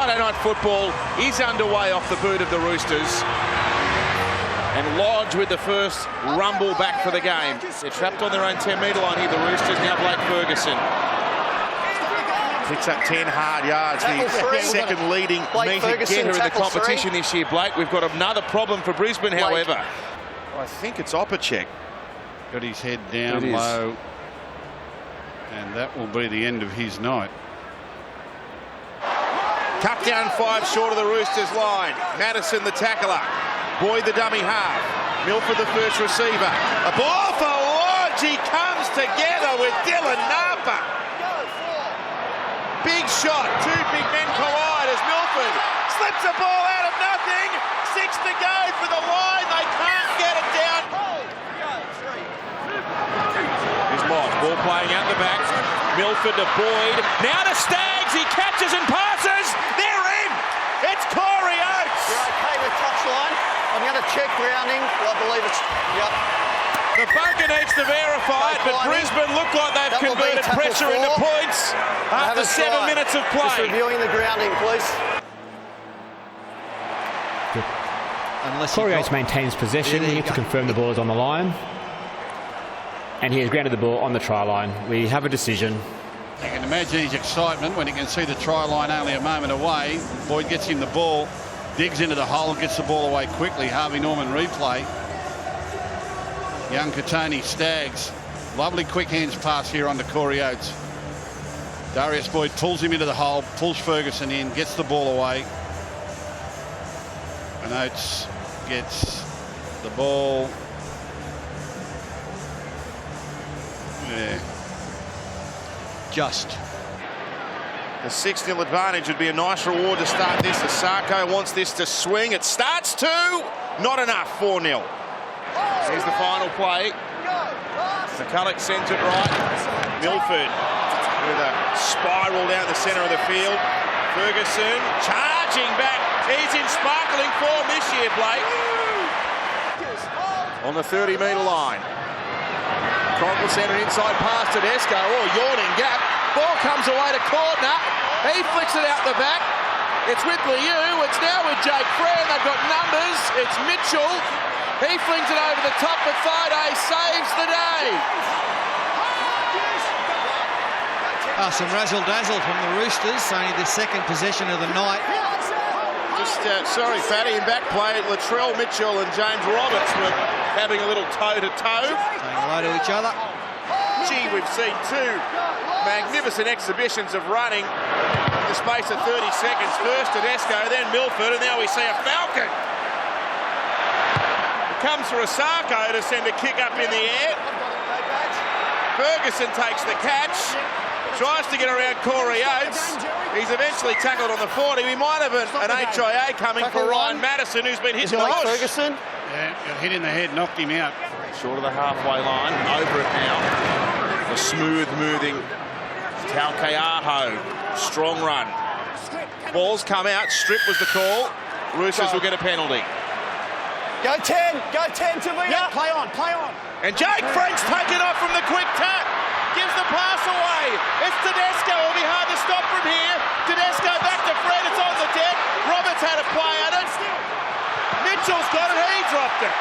Friday night football is underway off the boot of the Roosters. And Lodge with the first rumble back for the game. They're trapped on their own 10-metre line here, the Roosters. Now Blake Ferguson picks up 10 hard yards. The second leading meter getter in the competition this year, Blake. We've got another problem for Brisbane, however. I think it's Opacek. Got his head down low. And that will be the end of his night. Cut down 5 short of the Roosters line. Madison the tackler. Boyd the dummy half. Milford the first receiver. A ball for Lodge. He comes together with Dylan Napa. Big shot. 2 big men collide as Milford slips the ball out of nothing. 6 to go for the line. They can't get it down. Here's Moss. Ball playing out the back. Milford to Boyd. Now to Staggs. He catches and passes. They're in. It's Corey Oates. You're okay with touchline? I'm going to check grounding. I believe it's... Yep. The bunker needs to verify it, but Brisbane look like they've converted pressure into points after 7 minutes of play. Just reviewing the grounding, please. Corey Oates maintains possession. We need to confirm the ball is on the line. And he has grounded the ball on the try line. We have a decision. You can imagine his excitement when he can see the try line only a moment away. Boyd gets him the ball, digs into the hole, gets the ball away quickly. Harvey Norman replay. Young Katoni Staggs. Lovely quick hands pass here onto Corey Oates. Darius Boyd pulls him into the hole, pulls Ferguson in, gets the ball away. And Oates gets the ball. Yeah. Just. The 6-0 advantage would be a nice reward to start this. Asako wants this to swing. It starts to. Not enough. 4-0. Here's the final play. McCulloch sends it right. Milford with a spiral down the centre of the field. Ferguson charging back. He's in sparkling form this year, Blake. On the 30-metre line. Cronk will send an inside pass to Tedesco. Oh, yawning gap. Ball comes away to Cordner. He flicks it out the back. It's with Liu. It's now with Jake Friend. They've got numbers. It's Mitchell. He flings it over the top, but Friday saves the day. Some razzle-dazzle from the Roosters. Only the second possession of the night. Sorry, Fatty, in back play, Latrell, Mitchell and James Roberts were having a little toe-to-toe. Saying hello to each other. Gee, we've seen 2 magnificent exhibitions of running in the space of 30 seconds. First Tedesco, then Milford, and now we see a Falcon. It comes for Asako to send a kick up in the air. Ferguson takes the catch. Tries to get around Corey Oates. He's eventually tackled on the 40. We might have an HIA coming for Ryan Madison, who's been hit in the nose. Ferguson? Yeah, got hit in the head, knocked him out. Short of the halfway line, over it now. The smooth-moving Taukeaho. Strong run. Ball's come out. Strip was the call. Roosters will get a penalty. Go 10. Go 10 to me. Yeah, play on. And Jake Frank's taken off from the quick tap. Gives the pass away. It's Tedesco. It'll be hard to stop from here. Tedesco back to Fred. It's on the deck. Roberts had a play at it. Mitchell's got it. He dropped it.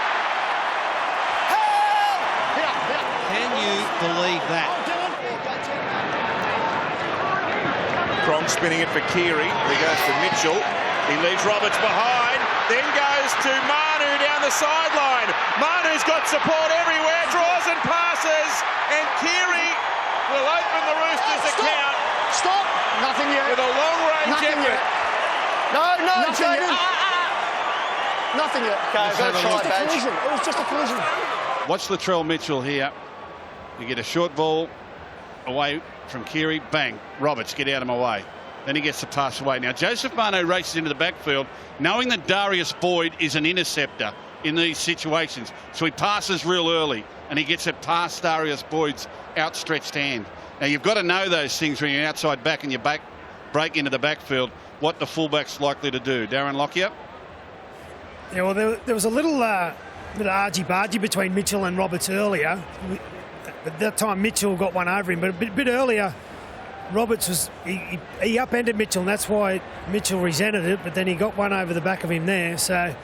Can you believe that? Cronk spinning it for Keary. He goes to Mitchell. He leaves Roberts behind. Then goes to Manu down the sideline. Manu's got support everywhere. Draws and passes. And Keary will open the Roosters account. Stop! Nothing yet. With a long-range effort. No, Jaden. Nothing yet. Okay, I've got a try badge. It was just a collision. Watch Latrell Mitchell here. You get a short ball away from Keary. Bang. Roberts, get out of my way. Then he gets the pass away. Now, Joseph Manu races into the backfield, knowing that Darius Boyd is an interceptor in these situations. So he passes real early, and he gets it past Darius Boyd's outstretched hand. Now, you've got to know those things when you're outside back and you break into the backfield, what the fullback's likely to do. Darren Lockyer? Yeah, well, there was a little bit of argy-bargy between Mitchell and Roberts earlier. At that time, Mitchell got one over him, but a bit earlier, Roberts was he upended Mitchell, and that's why Mitchell resented it. But then he got one over the back of him there. So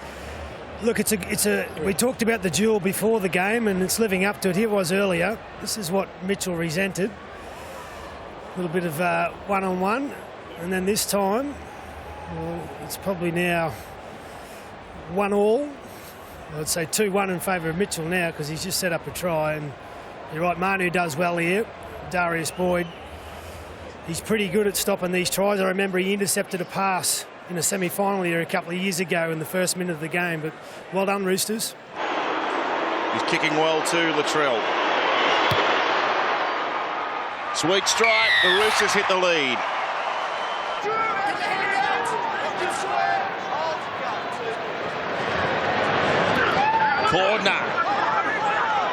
look, it's a. We talked about the duel before the game, and it's living up to it. Here it was earlier. This is what Mitchell resented. A little bit of one-on-one, and then this time, well, it's probably now 1-1. I'd say 2-1 in favour of Mitchell now because he's just set up a try. And you're right, Manu does well here. Darius Boyd, he's pretty good at stopping these tries. I remember he intercepted a pass in a semi-final here a couple of years ago in the first minute of the game. But well done, Roosters. He's kicking well too, Latrell. Sweet strike, the Roosters hit the lead. Corner.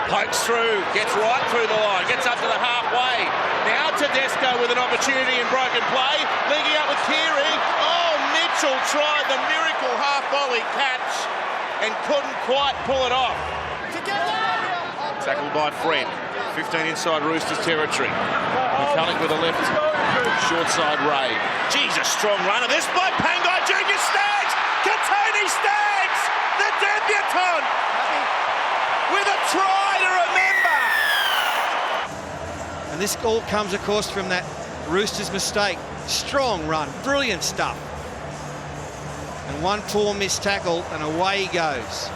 Pokes through, gets right through the line, gets up to the halfway. Now Tedesco with an opportunity in broken play, linking up with Keary. Oh, Mitchell tried the miracle half-volley catch and couldn't quite pull it off. Tackled by Fred. 15 inside Roosters territory. McCulloch with a left, short side Ray. Jesus, strong runner. This by Pangai Junior Staggs. Katoni Staggs, the debutant, with a try to remember. And this all comes, of course, from that Roosters mistake. Strong run, brilliant stuff. And one poor missed tackle, and away he goes.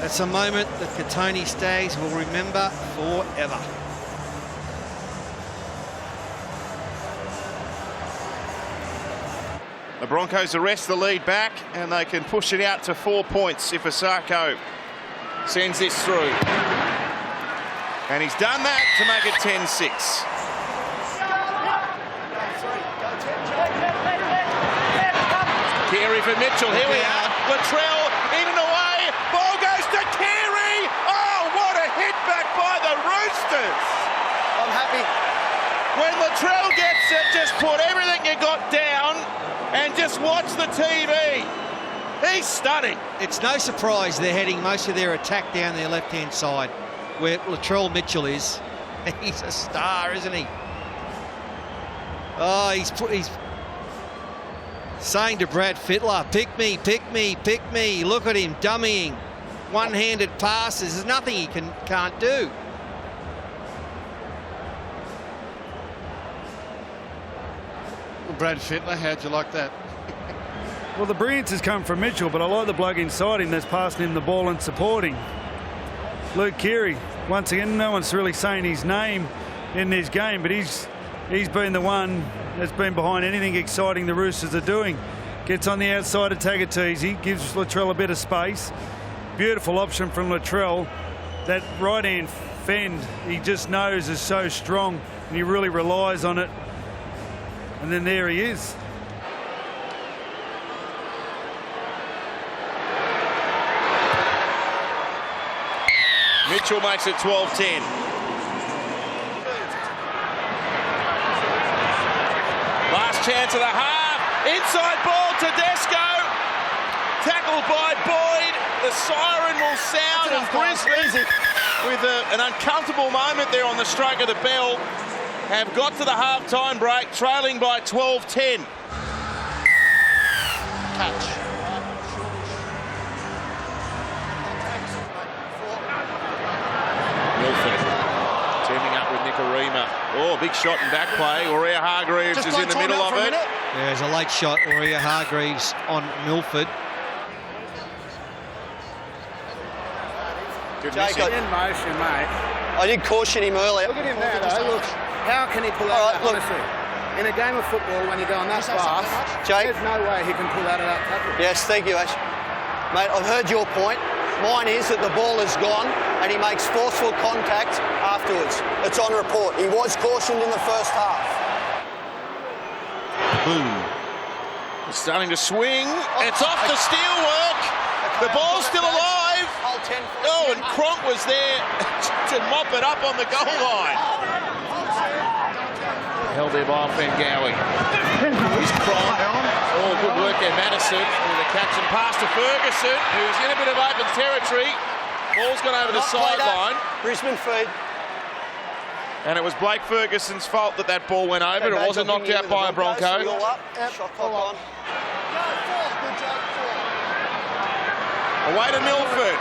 That's a moment that Katoni Staggs will remember forever. The Broncos arrest the lead back, and they can push it out to 4 points if Asako sends this through. And he's done that to make it 10-6. Keary for Mitchell. Here we are. Latrell in and away. Ball goes to Keary. Oh, what a hit back by the Roosters. I'm happy. When Latrell gets it, just put everything you got down and just watch the TV. He's stunning. It's no surprise they're heading most of their attack down their left-hand side, where Latrell Mitchell is. He's a star, isn't he? Oh, he's saying to Brad Fittler, pick me, pick me, pick me. Look at him dummying. One-handed passes. There's nothing he can't do. Brad Fittler, how'd you like that? Well, the brilliance has come from Mitchell, but I like the bloke inside him that's passing him the ball and supporting. Luke Keary, once again, no one's really saying his name in this game, but he's been the one that's been behind anything exciting the Roosters are doing. Gets on the outside of Tagatese, gives Latrell a bit of space. Beautiful option from Latrell. That right-hand fend, he just knows is so strong, and he really relies on it. And then there he is. Mitchell makes it 12-10. Last chance of the half. Inside ball to Tedesco. Tackled by Boyd. The siren will sound, and Brisbane, with an uncomfortable moment there on the stroke of the bell, have got to the half-time break, trailing by 12-10. Catch. Milford teaming up with Nicarima. Oh, big shot in back play. Aurea Hargreaves is in the middle of it. There's a late shot, Aurea Hargreaves on Milford. Jake, in motion, mate. I did caution him earlier. Look at him there, though. Look, how can he pull out that, honestly? In a game of football, when you're going that fast, Jake, there's no way he can pull out of that tackle. Yes, thank you, Ash. Mate, I've heard your point. Mine is that the ball is gone and he makes forceful contact afterwards. It's on report. He was cautioned in the first half. Boom. It's starting to swing. It's off the steelwork. The ball's still alive. Oh, and Cronk was there to mop it up on the goal line. Held there by Fengawi. Here's Cronk. Oh, good work there, Madison, with a catch and pass to Ferguson, who's in a bit of open territory. Ball's gone over the sideline. Brisbane feed. And it was Blake Ferguson's fault that ball went over. It wasn't knocked out by a Bronco. All up. Shot clock on. Away to Milford.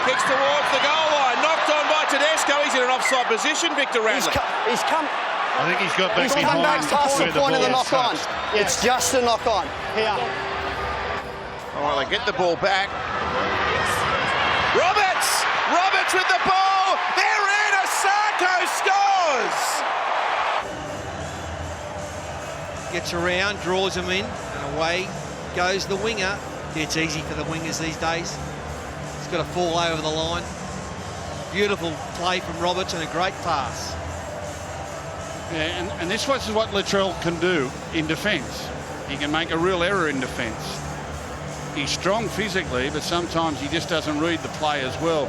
Kicks towards the goal line. Knocked on by Tedesco. He's in an offside position. Victor Radley. He's come. I think he's got back He's come behind back past the where point of the ball knock-on. touched. It's just a knock-on. Here. All right, they get the ball back. Roberts! Roberts with the ball! They're in! Asako scores! Gets around, draws him in, and away goes the winger. It's easy for the wingers these days. He's got to fall over the line. Beautiful play from Roberts and a great pass. Yeah, and this was what Latrell can do in defence. He can make a real error in defence. He's strong physically, but sometimes he just doesn't read the play as well.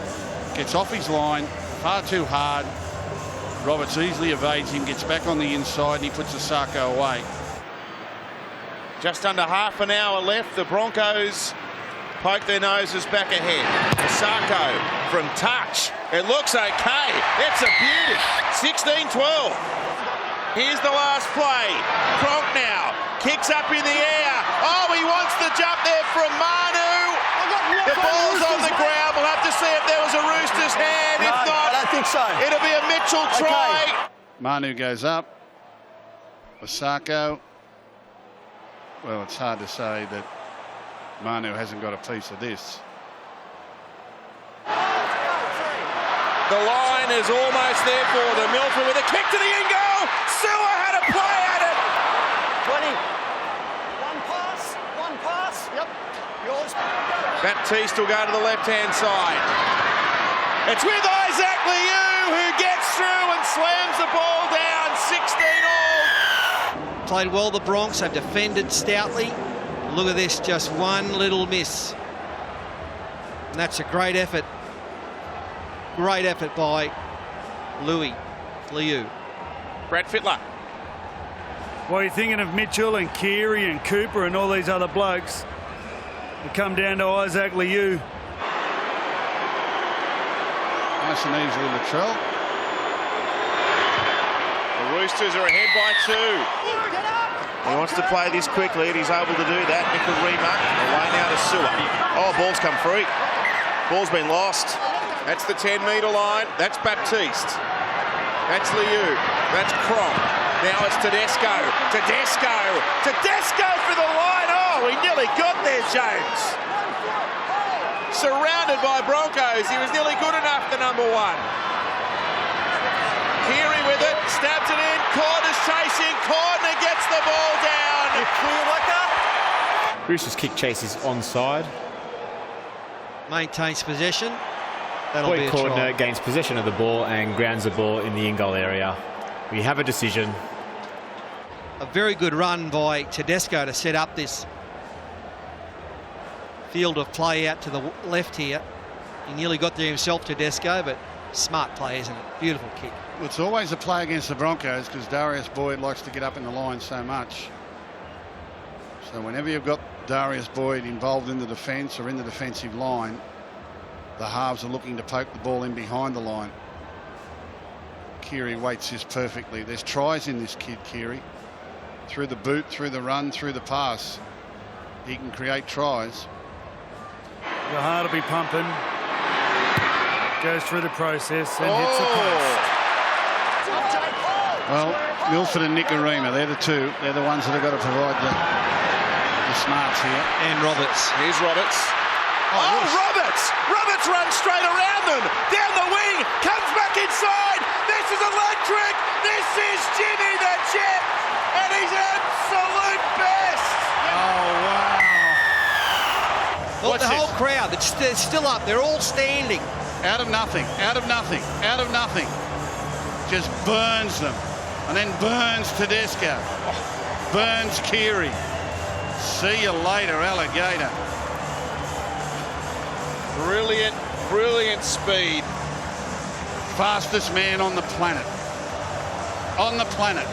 Gets off his line far too hard. Roberts easily evades him, gets back on the inside, and he puts Asako away. Just under half an hour left. The Broncos poke their noses back ahead. Asako from touch. It looks okay. It's a beauty. 16-12. Here's the last play. Cronk now. Kicks up in the air. Oh, he wants the jump there from Manu. The ball's on the ground. We'll have to see if there was a Roosters hand. No, if not, I don't think so. It'll be a Mitchell try. Okay. Manu goes up. Asako. Well, it's hard to say that Manu hasn't got a piece of this. The line is almost there for them. Milford with a kick to the end goal. Sewer had a play at it. 20. One pass. Yep. Yours. Baptiste will go to the left-hand side. It's with Isaac Liu who gets through and slams the ball down. 16-all. Played well, the Bronx have defended stoutly. Look at this, just one little miss. And that's a great effort. Great effort by Liu. Brad Fittler. Well, you're thinking of Mitchell and Keary and Cooper and all these other blokes. It come down to Isaac Liu. Nice and easily, Latrell. The Roosters are ahead by 2. He wants to play this quickly and he's able to do that. Nikarima away now to Sewer. Oh, ball's come free. Ball's been lost. That's the 10-metre line. That's Baptiste. That's Liu. That's Cronk. Now it's Tedesco. Tedesco for the line. Oh, we nearly got there, James. Surrounded by Broncos. He was nearly good enough, the number 1. Keary with it. Stabs it in. Corner's chasing. Corner gets the ball down. Clear like that. Roosters kick chase is onside. Maintains possession. That'll be Boyd a Cordner try. gains possession of the ball and grounds the ball in the in-goal area. We have a decision. A very good run by Tedesco to set up this field of play out to the left here. He nearly got there himself, Tedesco, but smart play, isn't it? Beautiful kick. It's always a play against the Broncos because Darius Boyd likes to get up in the line so much. So whenever you've got Darius Boyd involved in the defence or in the defensive line, the halves are looking to poke the ball in behind the line. Keary waits this perfectly. There's tries in this kid, Keary. Through the boot, through the run, through the pass. He can create tries. The heart will be pumping. Goes through the process and hits the post. Well, Milford and Nikarima, they're the two. They're the ones that have got to provide the smarts here. And Roberts. Here's Roberts. Oh, Roberts! Roberts runs straight around them. Down the wing. Comes back inside. This is electric. This is Jimmy the Jet. And he's absolute best. Oh, wow. Look, the whole crowd, they're still up. They're all standing. Out of nothing, out of nothing, out of nothing. Just burns them. And then burns Tedesco. Burns Keary. See you later, alligator. Brilliant, brilliant speed. Fastest man on the planet. On the planet.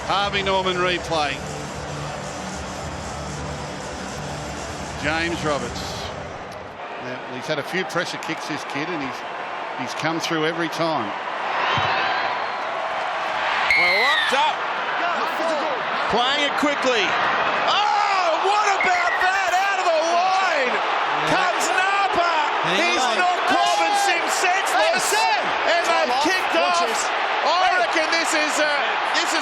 Harvey Norman replay. James Roberts. Now, he's had a few pressure kicks, this kid, and he's come through every time. Well, locked up. Playing it quickly. Oh, what about that? Out of the line. Comes Napa. He's knocked Corbin Sims senseless. And they've kicked off. I reckon this is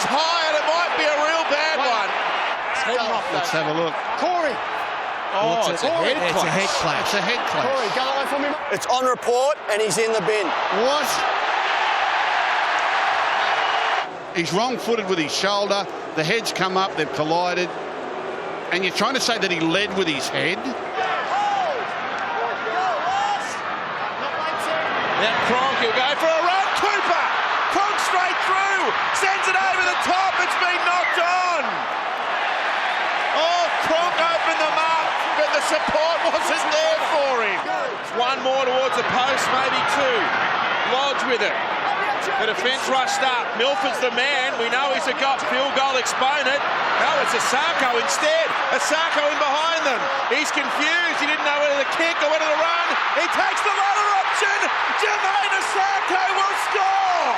high and it might be a real bad one. Let's have a look. Corey. Oh, it's a head It's a head clash. It's a head clash. Corey, go away from him. It's on report and he's in the bin. What? He's wrong-footed with his shoulder. The heads come up, they've collided. And you're trying to say that he led with his head? Now Cronk, he'll go for a run. Cooper. Cronk straight through. Sends it over the top. It's been knocked on. Oh, Cronk opened them up, but the support wasn't there for him. One more towards the post, maybe two. Lodge with it. The defence rushed up. Milford's the man. We know he's a field goal exponent. No, it's Asako instead. Asako in behind them. He's confused. He didn't know whether to kick or whether to run. He takes the latter option. Jermaine Asako will score.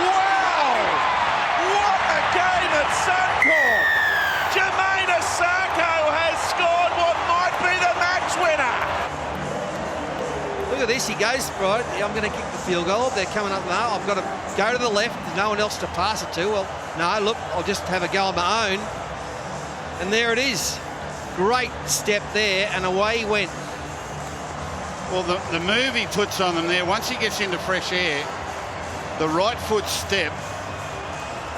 Wow! What a game at Suncorp. Jermaine Asako has scored what might be the match winner. Look at this, he goes, right, I'm going to kick the field goal. They're coming up now. I've got to go to the left. There's no one else to pass it to. Well, no, look, I'll just have a go on my own. And there it is. Great step there, and away he went. Well, the move he puts on them there, once he gets into fresh air, the right foot step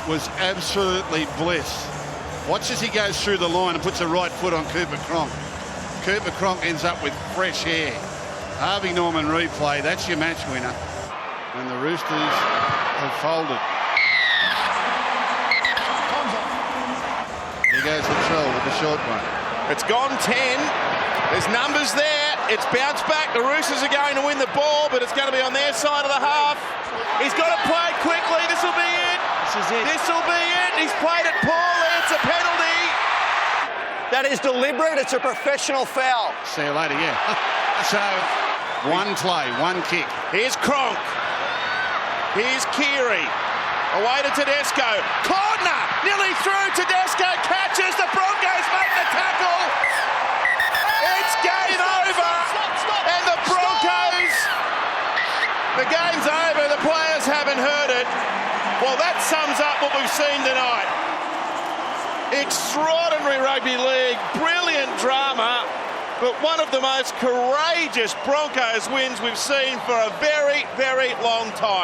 was absolutely bliss. Watch as he goes through the line and puts the right foot on Cooper Cronk. Cooper Cronk ends up with fresh air. Harvey Norman replay, that's your match winner. And the Roosters have folded. Here goes Latrell with the short one. It's gone 10. There's numbers there. It's bounced back. The Roosters are going to win the ball, but it's going to be on their side of the half. He's got to play it quickly. This will be it. This is it. This will be it. He's played it poorly. It's a penalty. That is deliberate. It's a professional foul. See you later, yeah. So, one play, one kick. Here's Cronk. Here's Keary. Away to Tedesco. Corner. Nearly through. Tedesco catches. The Broncos make the tackle. It's game over. And the Broncos, the game's over. The players haven't heard it. Well, that sums up what we've seen tonight. Extraordinary rugby league. Brilliant drama. But one of the most courageous Broncos wins we've seen for a very, very long time.